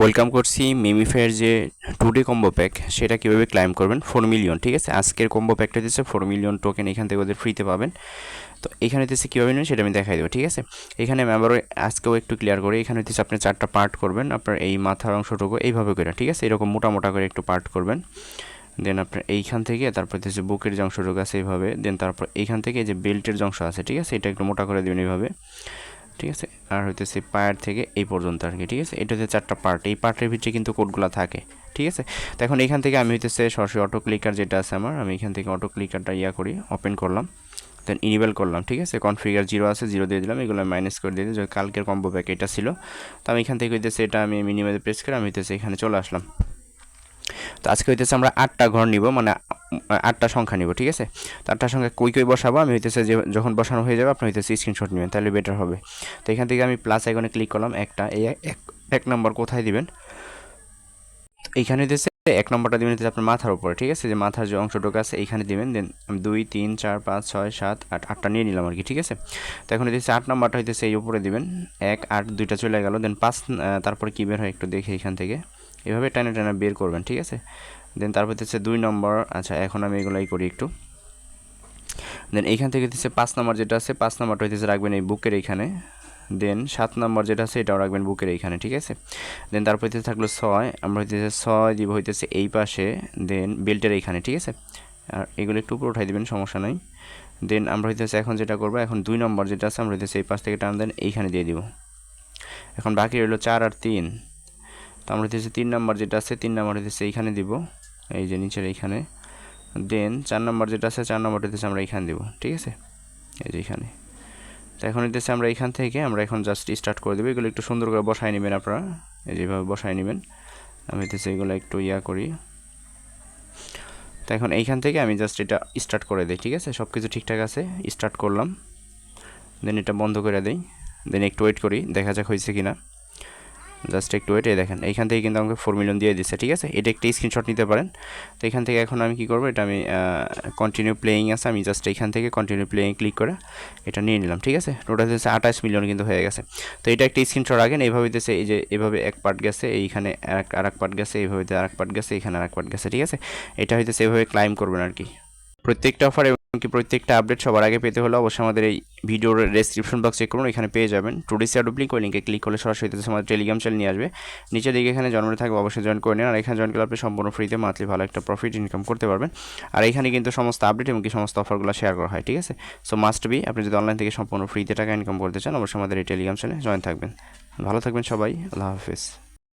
Welcome করছি মিমিফায়ার যে today combo pack সেটা কীভাবে ক্লাইম করবেন 4 মিলিয়ন। ঠিক আছে, আজকের কম্বো প্যাকটা দিচ্ছে 4 মিলিয়ন টোকেন, এখান থেকে ওদের ফ্রিতে পাবেন। তো এখানে দিচ্ছে কীভাবে নেবেন সেটা আমি দেখাই দেবো। ঠিক আছে, এখানে আমি আবারও আজকেও একটু ক্লিয়ার করি। এখানে দিচ্ছে আপনি 4টা পার্ট করবেন, আপনার এই মাথার অংশটুকু এইভাবে করে, ঠিক আছে, এরকম মোটা মোটা করে একটু পার্ট করবেন। দেন আপনার এইখান থেকে তারপর হচ্ছে বুকের যে অংশটুকু আছে এইভাবে, দেন তারপর এইখান থেকে যে বেল্টের যে অংশ আছে, ঠিক আছে, এটা একটু মোটা করে দেবেন এইভাবে। ঠিক আছে, আর হইতেছে পায়ের থেকে এই পর্যন্ত আর কি। ঠিক আছে, এটা হচ্ছে 4টা পার্ট, এই পার্টের ভিতরে কিন্তু কোডগুলো থাকে। ঠিক আছে, তো এখন এখান থেকে আমি হইতেছে সরাসরি অটো ক্লিকার যেটা আছে আমার, আমি এখান থেকে অটো ক্লিকারটা করি, ওপেন করলাম, দেন ইনেবল করলাম। ঠিক আছে, কনফিগার 0 আছে 0 দিয়ে দিলাম, এগুলো মাইনাস করে দিয়ে দিই। কালকের কম্বো প্যাক এটা ছিল, তো আমি এখান থেকে হইতেছে এটা আমি মিনিমাইজে প্রেস করে আমি হইতেছে এখানে চলে আসলাম। তো আজকে হইতেছে আমরা 8টা ঘর নিব, মানে 8টা সংখ্যা নিব। ঠিক আছে, তো 8টা সংখ্যা কই বসাবো আমি হইতেছে যে যখন বসানো হয়ে যাবে আপনি হইতেছে স্ক্রিনশট নেবেন, তাহলে বেটার হবে। তো এখান থেকে আমি প্লাস আইকনে ক্লিক করলাম, একটা এই এক নম্বর কোথায় দিবেন, এইখানে হইতেছে 1 নম্বরটা দিবেন হইতেছে আপনার মাথার উপরে। ঠিক আছে, যে মাথার যে অংশটুকু আছে এইখানে দিবেন। দেন আমি 2 3 4 5 6 7 8 8টা নিয়ে নিলাম আর কি। ঠিক আছে, তো এখন হইতেছে 8 নম্বরটা হইতেছে এই উপরে দিবেন, 1 8 2টা চলে গেল। দেন 5 তারপরে কী বের হয় একটু দেখে এখান থেকে এভাবে টানা টানা বের করবেন। ঠিক আছে, দেন তারপর হচ্ছে 2 নম্বর। আচ্ছা, এখন আমি এগুলাই করি একটু। দেন এইখান থেকে হচ্ছে 5 নম্বর যেটা আছে, 5 নম্বরটা হইতেছে রাখবেন এই বুকের এইখানে। দেন 7 নম্বর যেটা আছে এটাও রাখবেন বুকের এইখানে। ঠিক আছে, দেন তারপর হইতেছে থাকলো 6, আমরা হইতেছে 6 দিব হইতেছে এই পাশে, দেন বেল্টের এইখানে। ঠিক আছে, আর এগুলো একটু উপরে উঠাই দিবেন, সমস্যা নাই। দেন আমরা হইতেছে এখন যেটা করবো, এখন 2 নম্বর যেটা আছে আমরা হইতেছে এই পাশ থেকে টান দেন এইখানে দিয়ে দিব। এখন বাকি রইলো 4 আর 3, তো আমরা হইতেছে 3 নম্বর যেটা আছে 3 নম্বর হইতেছে এইখানে দিব, এই যে নিচের এইখানে। দেন 4 নম্বর যেটা আছে 4 নম্বরটা হইতেছে আমরা এইখানে দিব। ঠিক আছে, এই যে এইখানে। তো এখন হইতেছে আমরা এইখান থেকে আমরা এখন জাস্ট স্টার্ট করে দেবো। এগুলো একটু সুন্দর করে বসায় নেবেন আপনারা, এই যেভাবে বসায় নেবেন। আমি হইতেছে এগুলো একটু করি। তো এখন এইখান থেকে আমি জাস্ট এটা স্টার্ট করে দিই। ঠিক আছে, সব কিছু ঠিকঠাক আছে, স্টার্ট করলাম। দেন এটা বন্ধ করে দিই, দেন একটু ওয়েট করি, দেখা যাক হয়েছে কিনা। জাস্ট একটু ওয়েট, এই দেখেন এইখান থেকে কিন্তু আমাকে 4 মিলিয়ন দিয়ে দিচ্ছে। ঠিক আছে, এটা একটা স্ক্রিনশট নিতে পারেন। তো এখান থেকে এখন আমি কি করবো, এটা আমি কন্টিনিউ প্লেয়িং আছে, আমি জাস্ট এইখান থেকে কন্টিনিউ প্লেয়িং ক্লিক করে এটা নিয়ে নিলাম। ঠিক আছে, টোটাল হচ্ছে 28 মিলিয়ন কিন্তু হয়ে গেছে। তো এটা একটা স্ক্রিনশট রাখেন, এইভাবে দিতেছে, এই যে এভাবে এক পার্ট গেছে, এইখানে আর এক পার্ট গেছে, এইভাবে আর এক পার্ট গেছে, এখানে আর এক পার্ট গেছে। ঠিক আছে, এটা হইতেছে এইভাবে ক্লাইম করবেন আর কি। প্রত্যেকটা অফার এবং প্রত্যেকটা আপডেট সবার আগে পেতে হলে অবশ্যই আমাদের এই ভিডিওর ডেসক্রিপশন বক্স চেক করুন, এখানে পেয়ে যাবেন। টুডেস অ্যাডোব লিঙ্ক, ওই লিঙ্কে ক্লিক করলে সরাসরি আমাদের টেলিগ্রাম চ্যানেল নিয়ে আসবে। নিচের দিকে এখানে জয়েন থাকবে, অবশ্যই জয়েন করে নিন। আর এখানে জয়েন করলে আপনি সম্পূর্ণ ফ্রিতে মান্থলি ভালো একটা প্রফিট ইনকাম করতে পারবেন। আর এখানে কিন্তু সমস্ত আপডেট এবং কি সমস্ত অফারগুলো শেয়ার করা হয়। ঠিক আছে, সো মাস্ট বি আপনি যদি অনলাইন থেকে সম্পূর্ণ ফ্রিতে টাকা ইনকাম করতে চান অবশ্যই আমাদের এই টেলিগ্রাম চ্যানেলে জয়েন থাকবেন। ভালো থাকবেন সবাই, আল্লাহ হাফেজ।